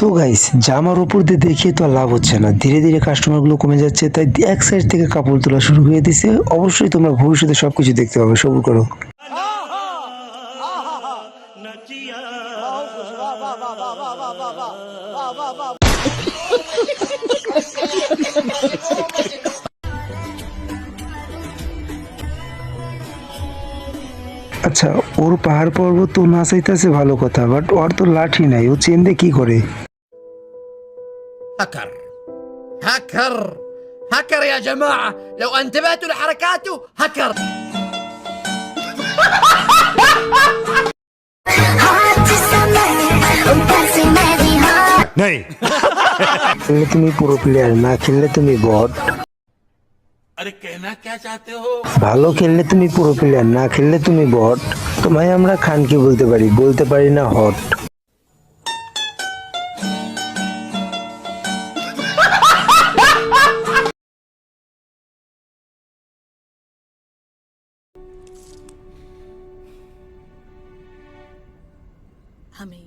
তো গাইস, জামার উপর দিয়ে দেখিয়ে তো আর লাভ হচ্ছে না, ধীরে ধীরে কাস্টমার গুলো কমে যাচ্ছে, তাই এক সাইড থেকে কাপড় তোলা শুরু হয়ে দিছে। অবশ্যই তোমরা ভবিষ্যতে সবকিছু দেখতে পাবে, সবুর করো। আচ্ছা, ওর পাহাড় পর্বত তো না চাইতেছে ভালো কথা, বাট ওর তো লাঠি নাই, ও চেন দিয়ে কি করে? هكر هكر هكر يا جماعة، لو انتبهتوا لحركاته هكر. খেললে তুমি পুরো প্লেয়ার, না খেললে তুমি বট। अरे कहना क्या चाहते हो? ভালো খেললে তুমি পুরো প্লেয়ার, না খেললে তুমি বট। তোমায় আমরা খান কি বলতে পারি না হট। हमें